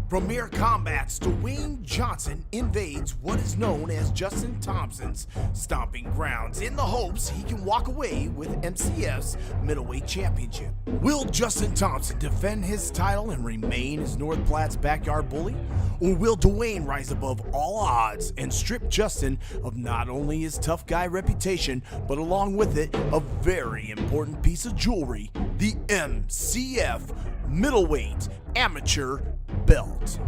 Premier Combat's Duane Johnson invades what is known as Justin Thompson's stomping grounds in the hopes he can walk away with MCF's middleweight championship. Will Justin Thompson defend his title and remain as North Platte's backyard bully? Or will Duane rise above all odds and strip Justin of not only his tough guy reputation, but along with it, a very important piece of jewelry, the MCF middleweight amateur belt?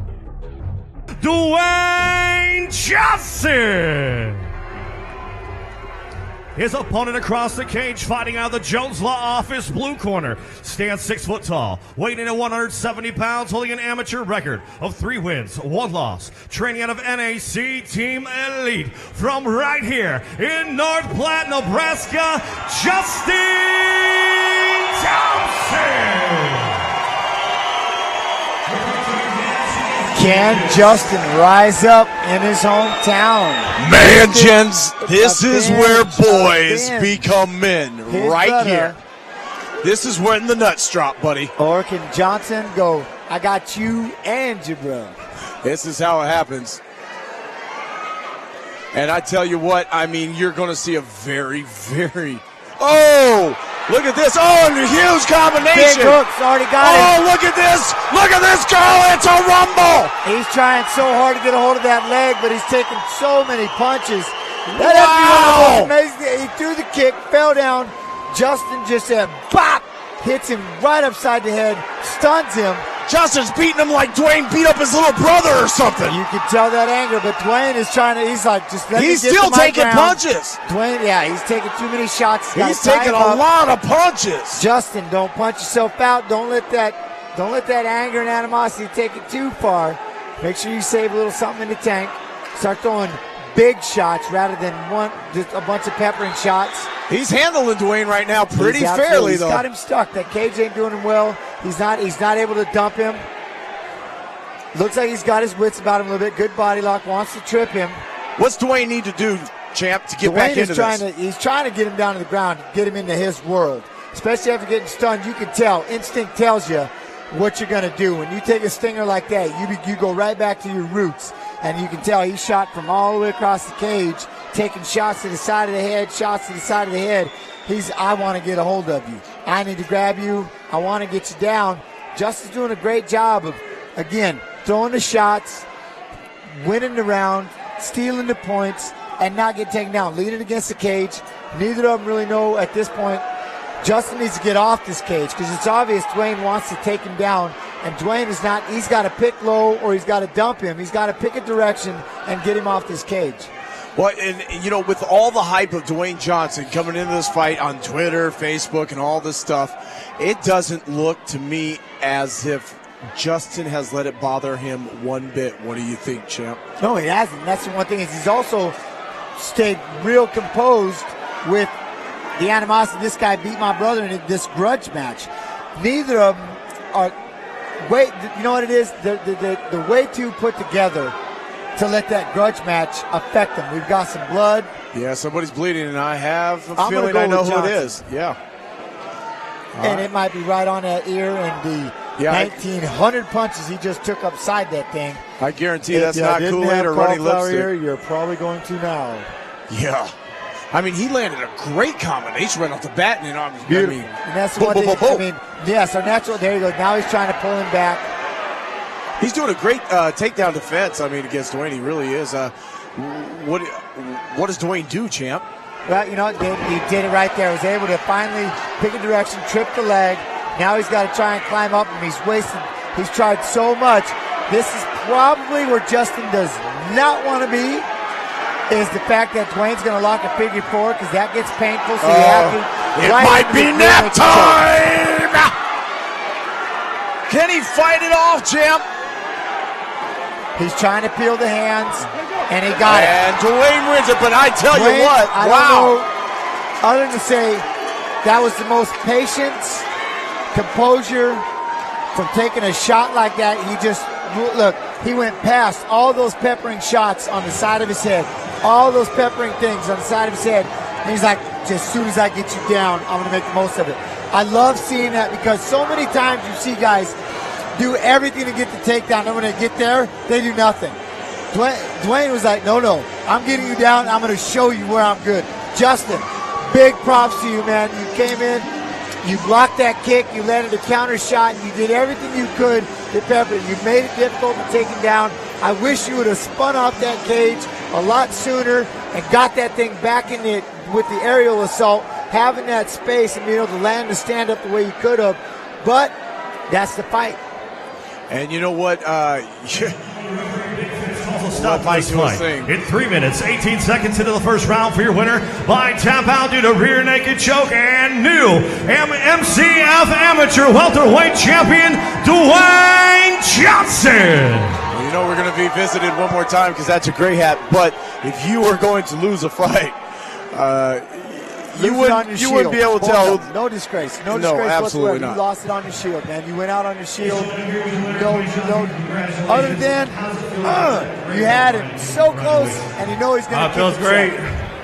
Duane Johnson! His opponent across the cage, fighting out of the Jones Law Office blue corner, stands 6 foot tall, weighing in at 170 pounds, holding an amateur record of 3 wins, 1 loss, training out of NAC Team Elite from right here in North Platte, Nebraska, Justin Thompson! Can Justin rise up in his hometown? Man, gents, this is where boys become men, right here. This is when the nuts drop, buddy. Or can Johnson go, I got you and your bro? This is how it happens. And I tell you what, I mean, you're going to see a very, oh, look at this. Oh, and a huge combination. Big hooks, already got it. Oh, look at this. Look at this, girl. It's a rumble. He's trying so hard to get a hold of that leg, but he's taking so many punches. Wow. Amazing. He threw the kick, fell down. Justin just said, bop, hits him right upside the head, stuns him. Justin's beating him like Duane beat up his little brother or something. You can tell that anger, but Duane is trying to, he's like, just let me He's get still to my taking ground. punches. Duane, yeah, he's taking too many shots. He's taking a lot of punches. Justin, don't punch yourself out. Don't let that anger and animosity take it too far. Make sure you save a little something in the tank. Start throwing big shots rather than just a bunch of peppering shots. He's handling Duane right now pretty fairly, though. He's got him stuck. That cage ain't doing him well. He's not able to dump him. Looks like he's got his wits about him a little bit. Good body lock. Wants to trip him. What's Duane need to do, champ, to get back into this? He's trying to get him down to the ground, get him into his world. Especially after getting stunned, you can tell. Instinct tells you what you're going to do. When you take a stinger like that, you go right back to your roots. And you can tell he shot from all the way across the cage, taking shots to the side of the head, shots to the side of the head. I want to get a hold of you. I need to grab you. I want to get you down. Justin's doing a great job of, again, throwing the shots, winning the round, stealing the points, and not get taken down. Leaning against the cage. Neither of them really know at this point. Justin needs to get off this cage because it's obvious Duane wants to take him down. And Duane is not, he's got to pick low or he's got to dump him. He's got to pick a direction and get him off this cage. Well, and, you know, with all the hype of Duane Johnson coming into this fight on Twitter, Facebook, and all this stuff, it doesn't look to me as if Justin has let it bother him one bit. What do you think, champ? No, he hasn't. That's the one thing is he's also stayed real composed with the animosity. This guy beat my brother in this grudge match. Neither of them are, you know what it is? They're way too put together to let that grudge match affect them. We've got some blood. Yeah, somebody's bleeding, and I have a feeling I know who it is. Yeah. And it might be right on that ear and the 1,900 punches he just took upside that thing. I guarantee that's not Kool-Aid or running lipstick. Ear, you're probably going to now. Yeah. I mean, he landed a great combination right off the bat. And I mean, and that's the one thing. I mean, yes, our natural. There you go. Now he's trying to pull him back. He's doing a great takedown defense. I mean, against Duane, he really is. What does Duane do, champ? Well, you know, he did it right there. He was able to finally pick a direction, trip the leg. Now he's got to try and climb up, and he's wasted. He's tried so much. This is probably where Justin does not want to be. Is the fact that Duane's going to lock a figure 4 because that gets painful, so you have to. It might be nap time! Can he fight it off, champ? He's trying to peel the hands, and he got it. And Duane wins it, but I tell Duane, you what, I don't know, other than to say that was the most patience, composure from taking a shot like that. He just, look, he went past all those peppering shots on the side of his head. All those peppering things on the side of his head. And he's like, just as soon as I get you down, I'm going to make the most of it. I love seeing that because so many times you see guys do everything to get the takedown. And when they get there, they do nothing. Duane was like, no, I'm getting you down. I'm going to show you where I'm good. Justin, big props to you, man. You came in, you blocked that kick, you landed a counter shot, and you did everything you could to pepper it. You made it difficult to take him down. I wish you would have spun off that cage a lot sooner and got that thing back in it with the aerial assault, having that space and being able to land the stand up the way you could have. But that's the fight. And you know what? Stop this fight in 3 minutes, 18 seconds into the first round for your winner by tap out due to rear naked choke and new MCF amateur welterweight champion Duane Johnson. Well, you know we're going to be visited one more time because that's a gray hat. But if you were going to lose a fight, you wouldn't be able to tell. No disgrace. No disgrace absolutely whatsoever. not. You lost it on your shield, man. You went out on your shield. Other than you had him so close, and you know he's going to. It feels great.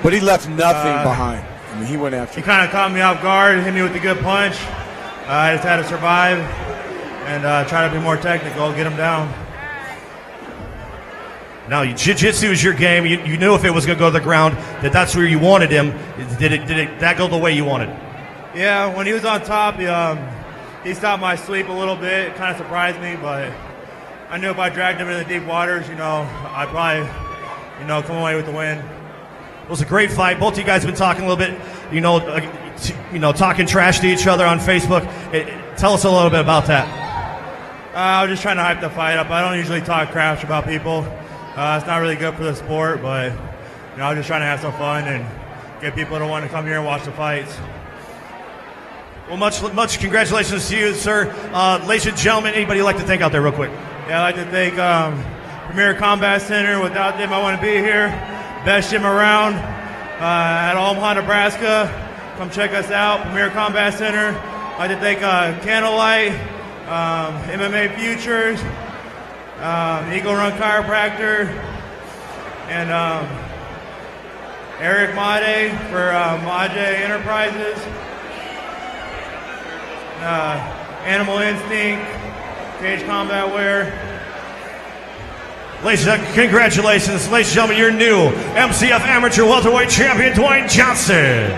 But he left nothing behind. I mean, he went after. He kind of caught me off guard, hit me with a good punch. I just had to survive and try to be more technical, get him down. Now, jiu-jitsu is your game. You knew if it was going to go to the ground that's where you wanted him. Did that go the way you wanted? Yeah, when he was on top, he stopped my sleep a little bit. It kind of surprised me, but I knew if I dragged him into the deep waters, I'd probably, come away with the win. It was a great fight. Both of you guys have been talking a little bit, talking trash to each other on Facebook. Tell us a little bit about that. I was just trying to hype the fight up. I don't usually talk trash about people. It's not really good for the sport, but I was just trying to have some fun and get people to want to come here and watch the fights. Well, much congratulations to you, sir. Ladies and gentlemen, anybody you'd like to thank out there real quick? Yeah, I'd like to thank Premier Combat Center. Without them, I wouldn't be here. Best gym around at Omaha, Nebraska. Come check us out, Premier Combat Center. I'd like to thank Candlelight, MMA Futures, Eagle Run Chiropractor, and Eric Made for Made Enterprises, Animal Instinct, Cage Combat Wear. Ladies and gentlemen, congratulations. Ladies and gentlemen, your new MCF Amateur Welterweight Champion, Duane Johnson.